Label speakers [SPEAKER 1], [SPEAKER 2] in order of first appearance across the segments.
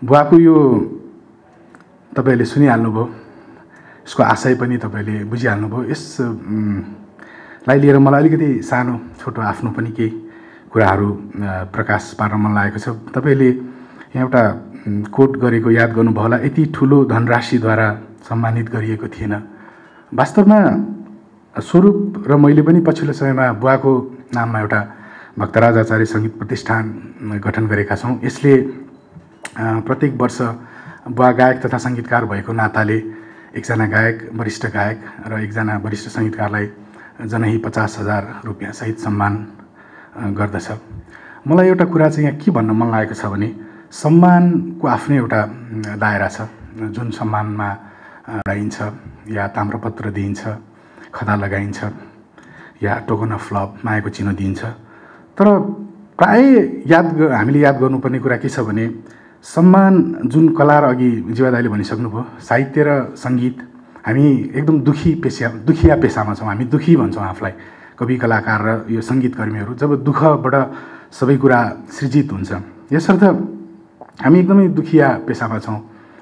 [SPEAKER 1] बुवाको यो तपाईले सुनिहाल्नुभयो, यसको आशय पनि तपाईले बुझिहाल्नुभयो। यसलाई लिएर मलाई अलिकति सानो छोटो आफ्नो पनि केही कुराहरू प्रकाश पार्न मन लागेको छ। तपाईले यहाँ एउटा कोट गरेको याद गर्नुभयो होला, यति ठुलो धनराशिद्वारा सम्मानित गरिएको थिएन। वास्तवमा स्वरूप र मैले पनि पछिल्लो समयमा बुवाको नाममा एउटा भक्तराज आचार्य सङ्गीत प्रतिष्ठान गठन गरेका छौँ। यसले प्रत्येक वर्ष बुवा गायक तथा सङ्गीतकार भएको नाताले एकजना गायक, वरिष्ठ गायक र एकजना वरिष्ठ सङ्गीतकारलाई जनही 50,000 रुपियाँ सहित सम्मान गर्दछ। मलाई एउटा कुरा चाहिँ यहाँ के भन्न मन लागेको छ भने, सम्मानको आफ्नै एउटा दायरा छ। जुन सम्मानमा लगाइन्छ या ताम्रपत्र दिइन्छ, खदा लगाइन्छ या टोकन अफ लभ मायाको चिन्ह दिइन्छ। तर प्राय हामीले याद गर्नुपर्ने कुरा के छ भने, सम्मान जुन कला र अघि जीवा दाइले भनिसक्नुभयो, साहित्य र सङ्गीत हामी एकदम दुखिया पेसामा छौँ। हामी दुखी भन्छौँ आफूलाई, कवि कलाकार र यो सङ्गीतकर्मीहरू। जब दुःखबाट सबै कुरा सृजित हुन्छ, यसर्थ हामी एकदमै दुखिया पेसामा छौँ,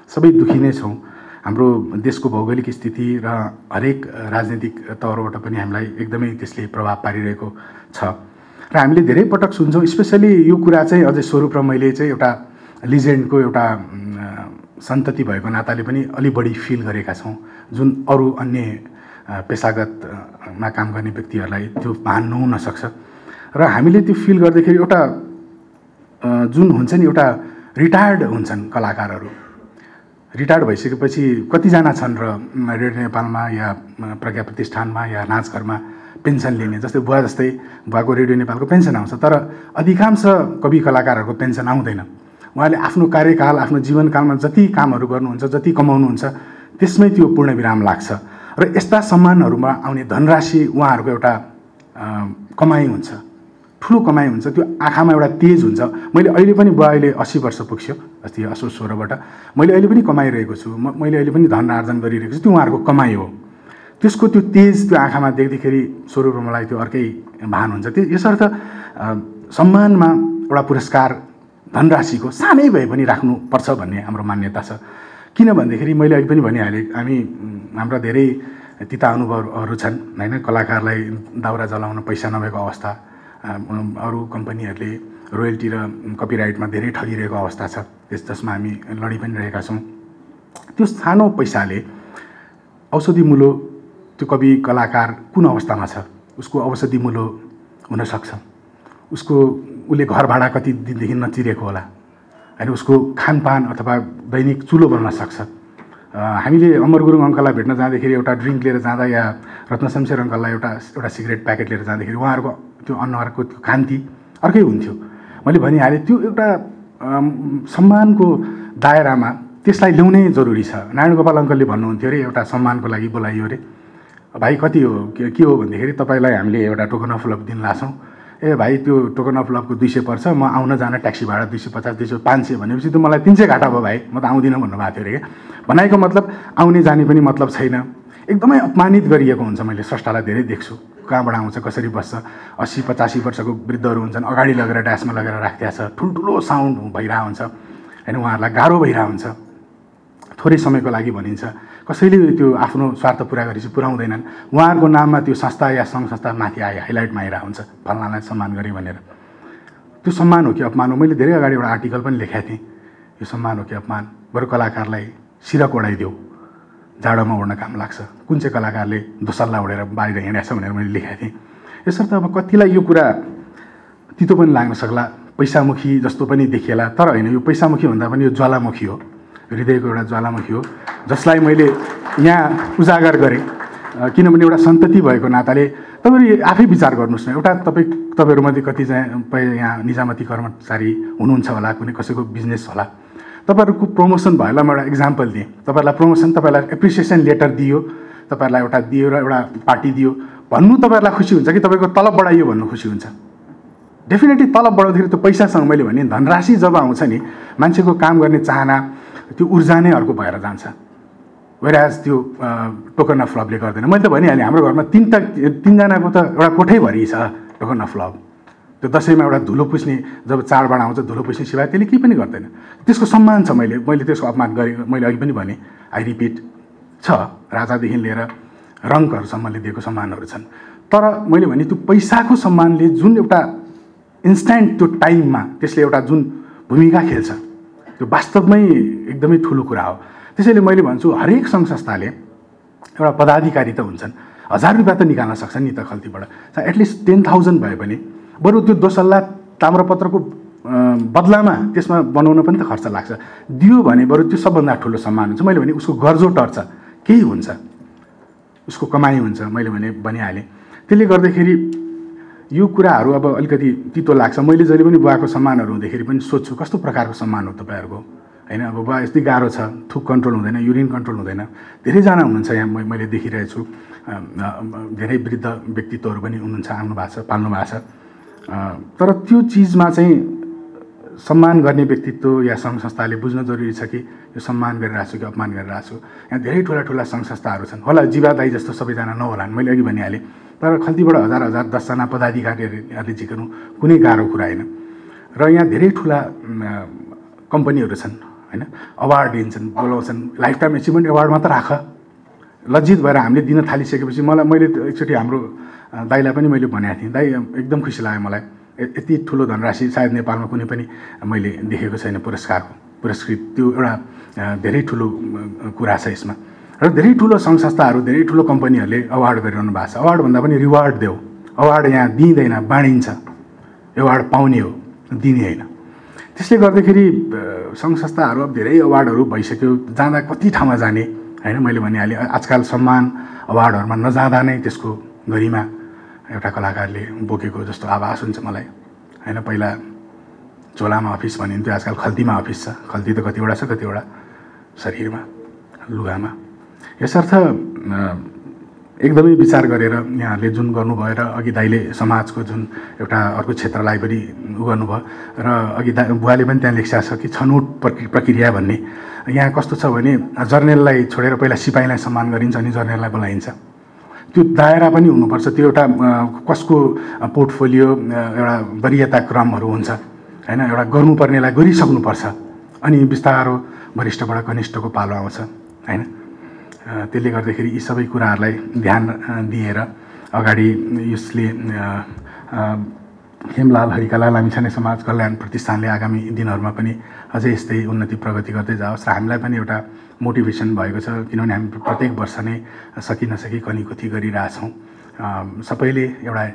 [SPEAKER 1] सबै दुखी नै छौँ। हाम्रो देशको भौगोलिक स्थिति र हरेक राजनीतिक तौरबाट पनि हामीलाई एकदमै त्यसले प्रभाव पारिरहेको छ र हामीले धेरै पटक सुन्छौँ। स्पेसली यो कुरा चाहिँ अझै स्वरूप र मैले चाहिँ एउटा लिजेन्डको एउटा सन्तति भएको नाताले पनि अलि बढी फिल गरेका छौँ। जुन अरू अन्य पेसागतमा काम गर्ने व्यक्तिहरूलाई त्यो भान नहुन सक्छ र हामीले त्यो फिल गर्दाखेरि एउटा जुन हुन्छ नि, एउटा रिटायर्ड हुन्छन् कलाकारहरू। रिटायर्ड भइसकेपछि कतिजना छन् र रेडियो नेपालमा या प्रज्ञा प्रतिष्ठानमा या नाचघरमा पेन्सन लिने, जस्तै बुवा जस्तै बुवाको रेडियो नेपालको पेन्सन आउँछ, तर अधिकांश कवि कलाकारहरूको पेन्सन आउँदैन। उहाँले आफ्नो कार्यकाल, आफ्नो जीवनकालमा जति कामहरू गर्नुहुन्छ, जति कमाउनुहुन्छ, त्यसमै त्यो पूर्णविराम लाग्छ र यस्ता सम्मानहरूमा आउने धनराशि उहाँहरूको एउटा कमाइ हुन्छ, ठुलो कमाइ हुन्छ। त्यो आँखामा एउटा तेज हुन्छ। मैले अहिले पनि बुवा अहिले 80 वर्ष पुग्यो, अस्ति असोज 16बाट मैले अहिले पनि कमाइरहेको छु, मैले अहिले पनि धन आर्जन गरिरहेको छु। त्यो उहाँहरूको कमाइ हो। त्यसको त्यो तेज त्यो आँखामा देख्दाखेरि स्वरूप मलाई त्यो अर्कै भान हुन्छ। यसर्थ सम्मानमा एउटा पुरस्कार धनराशिको सानै भए पनि राख्नुपर्छ भन्ने हाम्रो मान्यता छ। किन भन्दाखेरि मैले अहिले पनि भनिहालेँ, हाम्रा धेरै तिता अनुभवहरू छन् हैन। कलाकारलाई दाउरा जलाउन पैसा नभएको अवस्था, अरू कम्पनीहरूले रोयल्टी र कपिराइटमा धेरै ठगिरहेको अवस्था छ, जसमा हामी लडी पनि रहेका छौँ। त्यो सानो पैसाले औषधि मूल्य त्यो कवि कलाकार कुन अवस्थामा छ, उसको औषधि मूल्य हुनसक्छ। उसले घर भाडा कति दिनदेखि नचिरेको होला होइन, उसको खानपान अथवा दैनिक चुलो बन्न सक्छ। हामीले अमर गुरुङ अङ्कललाई भेट्न जाँदाखेरि एउटा ड्रिङ्क लिएर जाँदा या रत्न शमशेर अङ्कललाई एउटा सिगरेट प्याकेट लिएर जाँदाखेरि उहाँहरूको त्यो अनुहारको त्यो कान्ति अर्कै हुन्थ्यो। मैले भनिहालेँ, त्यो एउटा सम्मानको दायरामा त्यसलाई ल्याउनै जरुरी छ। नारायण गोपाल अङ्कलले भन्नुहुन्थ्यो अरे, एउटा सम्मानको लागि बोलाइयो अरे, भाइ कति हो के हो भन्दाखेरि तपाईँलाई हामीले एउटा टोकन अफ लभ दिन लाछौँ। ए भाइ त्यो टोकन अफ लभको 200 पर्छ, म आउन जान ट्याक्सी भाडा 250, 200, 500 भनेपछि त मलाई 300 घाटा भयो भाइ, म त आउँदिनँ भन्नुभएको थियो अरे। क्या भनाइको मतलब आउने जाने पनि मतलब छैन। एकदमै अपमानित गरिएको हुन्छ। मैले स्रष्टालाई धेरै देख्छु, कहाँबाट आउँछ, कसरी बस्छ। 80-85 वर्षको वृद्धहरू हुन्छन्, अगाडि लगेर ड्यासमा लगेर राखिदिएको छ, ठुल्ठुलो साउन्ड भइरहेको हुन्छ होइन, उहाँहरूलाई गाह्रो भइरहेको हुन्छ। थोरै समयको लागि भनिन्छ, कसैले त्यो आफ्नो स्वार्थ पुरा गरेपछि पुऱ्याउँदैनन्। उहाँहरूको नाममा त्यो संस्था या सङ्घ संस्था माथि हाइलाइटमा आइरहेको हुन्छ, फलानालाई सम्मान गरे भनेर। त्यो सम्मान हो कि अपमान हो? मैले धेरै अगाडि एउटा आर्टिकल पनि लेखेको थिएँ, यो सम्मान हो कि अपमान? बरु कलाकारलाई सिरक ओढाइदेऊ, जाडोमा उड्न काम लाग्छ। कुन चाहिँ कलाकारले दोसल्ला उडेर बाहिर हिँडेछ भनेर मैले लेखेको थिएँ। यसर्थ अब कतिलाई यो कुरा तितो पनि लाग्न सक्ला, पैसामुखी जस्तो पनि देखिएला, तर होइन, यो पैसामुखी भन्दा पनि यो ज्वालामुखी हो, हृदयको एउटा ज्वालामुखी हो, जसलाई मैले यहाँ उजागर गरेँ। किनभने एउटा सन्तति भएको नाताले तपाईँहरू आफै विचार गर्नुहोस् न। एउटा तपाईँहरूमध्ये कति चाहिँ यहाँ निजामती कर्मचारी हुनुहुन्छ होला, कुनै कसैको बिजनेस होला, तपाईँहरूको प्रमोसन भएला म एउटा इक्जाम्पल दिएँ। तपाईँहरूलाई प्रमोसन, तपाईँलाई एप्रिसिएसन लेटर दियो, तपाईँहरूलाई एउटा दियो र एउटा पार्टी दियो भन्नु तपाईँहरूलाई खुसी हुन्छ कि तपाईँको तलब बढाइयो भन्नु खुसी हुन्छ? डेफिनेटली तलब बढाउँदाखेरि त्यो पैसासँग मैले भने धनराशि जब आउँछ नि, मान्छेको काम गर्ने चाहना, त्यो ऊर्जा नै अर्को भएर जान्छ। वेराज त्यो टोकन अफ लभले गर्दैन। मैले त भनिहालेँ, हाम्रो घरमा 3जनाको त एउटा कोठैभरि छ टोकन अफ लभ। त्यो दसैँमा एउटा धुलो पुस्ने जब चाडबाड आउँछ धुलो पुस्ने सिवाय त्यसले केही पनि गर्दैन। त्यसको सम्मान छ। मैले त्यसको अपमान गरेँ। मैले अघि पनि भने, आई रिपिट, छ राजादेखि लिएर रङ्कहरूसम्मले दिएको सम्मानहरू छन्। तर मैले भने त्यो पैसाको सम्मानले जुन एउटा इन्स्ट्यान्ट त्यो टाइममा त्यसले एउटा जुन भूमिका खेल्छ त्यो वास्तवमै एकदमै ठुलो कुरा हो। त्यसैले मैले भन्छु हरेक सङ्घ संस्थाले एउटा पदाधिकारी त हुन्छन्, 1000 रुपियाँ त निकाल्न सक्छन् नि त खल्तीबाट। एटलिस्ट 10,000 भए पनि बरु त्यो दोसल्ला ताम्रपत्रको बदलामा त्यसमा बनाउन पनि त खर्च लाग्छ। दियो भने बरु त्यो सबभन्दा ठुलो सम्मान हुन्छ। मैले भने उसको गर्जो टर्छ, केही हुन्छ, उसको कमाइ हुन्छ। मैले भनिहालेँ। त्यसले गर्दाखेरि यो कुराहरू अब अलिकति तितो लाग्छ। मैले जहिले पनि बुवाको सम्मानहरू हुँदाखेरि पनि सोध्छु कस्तो प्रकारको सम्मान हो तपाईँहरूको, होइन? अब बुवा यस्तै गाह्रो छ, थुक कन्ट्रोल हुँदैन, युरिन कन्ट्रोल हुँदैन। धेरैजना हुनुहुन्छ यहाँ, मैले देखिरहेको छु। धेरै वृद्ध व्यक्तित्वहरू पनि हुनुहुन्छ, आउनु भएको छ, पाल्नु भएको छ। तर त्यो चिजमा चाहिँ सम्मान गर्ने व्यक्तित्व या सङ्घ संस्थाले बुझ्न जरुरी छ कि यो सम्मान गरिरहेको छु कि अपमान गरिरहेको छु। यहाँ धेरै ठुला सङ्घ संस्थाहरू छन्, होला जीवा दाई जस्तो सबैजना नहोलान्, मैले अघि भनिहालेँ। तर खल्तीबाट 1000 पदाधिकारीहरूले झिक्नु कुनै गाह्रो कुरा होइन। र यहाँ धेरै ठुला कम्पनीहरू छन्, होइन? अवार्ड दिन्छन्, बोलाउँछन्, लाइफ टाइम एचिभमेन्ट अवार्ड मात्र राख। लज्जित भएर हामीले दिन थालिसकेपछि मैले एकचोटि हाम्रो दाइलाई पनि मैले भनेको थिएँ, दाइ एकदम खुसी लाग्यो मलाई, यति ठुलो धनराशि सायद नेपालमा कुनै पनि मैले देखेको छैन पुरस्कृत। त्यो एउटा धेरै ठुलो कुरा छ यसमा। र धेरै ठुलो सङ्घ संस्थाहरू, धेरै ठुलो कम्पनीहरूले अवार्ड गरिरहनु भएको छ। अवार्ड भन्दा पनि रिवार्ड देऊ। अवार्ड यहाँ दिँदैन, बाँडिन्छ। अवार्ड पाउने हो, दिने होइन। त्यसले गर्दाखेरि सङ्घ संस्थाहरू अब धेरै अवार्डहरू भइसक्यो, जाँदा कति ठाउँमा जाने, होइन? मैले भनिहालेँ आजकल सम्मान अवार्डहरूमा नजाँदा नै त्यसको गरिमा एउटा कलाकारले बोकेको जस्तो आभास हुन्छ मलाई, होइन? पहिला झोलामा अफिस भनिन्थ्यो, आजकल खल्तीमा अफिस छ। खल्ती त कतिवटा छ, कतिवटा शरीरमा, लुगामा। यसर्थ एकदमै विचार गरेर यहाँहरूले जुन गर्नुभयो र अघि दाइले समाजको जुन एउटा अर्को क्षेत्रलाई पनि गर्नुभयो र अघि बुवाले पनि त्यहाँ लेख्या छ कि छनौट प्रक्रिया भन्ने। यहाँ कस्तो छ भने जर्नेललाई छोडेर पहिला सिपाहीलाई सम्मान गरिन्छ अनि जर्नेललाई बोलाइन्छ। त्यो दायरा पनि हुनुपर्छ, त्यो एउटा कसको पोर्टफोलियो एउटा वरियता क्रमहरू हुन्छ, होइन? एउटा गर्नुपर्नेलाई गरिसक्नुपर्छ अनि बिस्तारो वरिष्ठबाट कनिष्ठको पालो आउँछ, होइन? त्यसले गर्दाखेरि यी सबै कुराहरूलाई ध्यान दिएर अगाडि यसले हेमलाल हरिकाला लामिछाने समाज कल्याण प्रतिष्ठानले आगामी दिनहरूमा पनि अझै यस्तै उन्नति प्रगति गर्दै जाओस् र हामीलाई पनि एउटा मोटिभेसन भएको छ। किनभने हामी प्रत्येक वर्ष नै सकि नसकी कनीकुथी गरिरहेछौँ। सबैले एउटा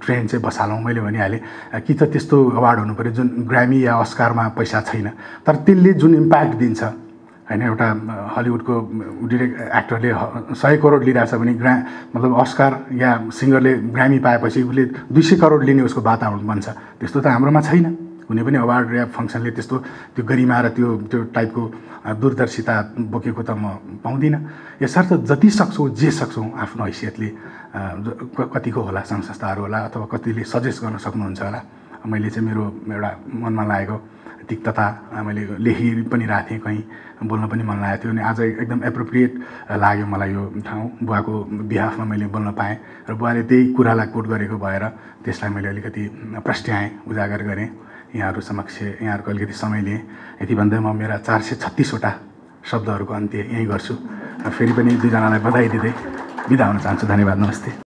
[SPEAKER 1] ट्रेन्ड चाहिँ बसालौँ। मैले भनिहालेँ कि त त्यस्तो अवार्ड हुनु पऱ्यो जुन ग्रामी या अस्कारमा पैसा छैन, तर त्यसले जुन इम्प्याक्ट दिन्छ, होइन? एउटा हलिउडको एक्टरले 100 करोड लिइरहेछ भने मतलब अस्कार या सिङ्गरले ग्रामी पाएपछि उसले 200 करोड लिने उसको वातावरण बन्छ। त्यस्तो त हाम्रोमा छैन। कुनै पनि अवार्ड या फङ्सनले त्यस्तो त्यो गरिमा र त्यो टाइपको दूरदर्शिता बोकेको त म पाउँदिनँ। यसर्थ जति सक्छौँ, जे सक्छौँ आफ्नो हैसियतले, कतिको होला सङ्घ संस्थाहरू होला अथवा कतिले सजेस्ट गर्न सक्नुहुन्छ होला। मैले चाहिँ मेरो एउटा मनमा लागेको तिक्तता मैले लेखि पनि राखेको थिएँ, कहीँ बोल्न पनि मन लागेको थियो। अनि आज एकदम एप्रोप्रिएट लाग्यो मलाई यो ठाउँ। बुवाको बिहाफमा मैले बोल्न पाएँ र बुवाले त्यही कुरालाई कोट गरेको भएर त्यसलाई मैले अलिकति प्रस्ट्याएँ, उजागर गरेँ यहाँहरू समक्ष। यहाँहरूको अलिकति समय लिएँ। यति भन्दै म मेरा 436वटा शब्दहरूको अन्त्य यहीँ गर्छु। फेरि पनि दुईजनालाई बधाई दिँदै बिदा हुन चाहन्छु। धन्यवाद, नमस्ते।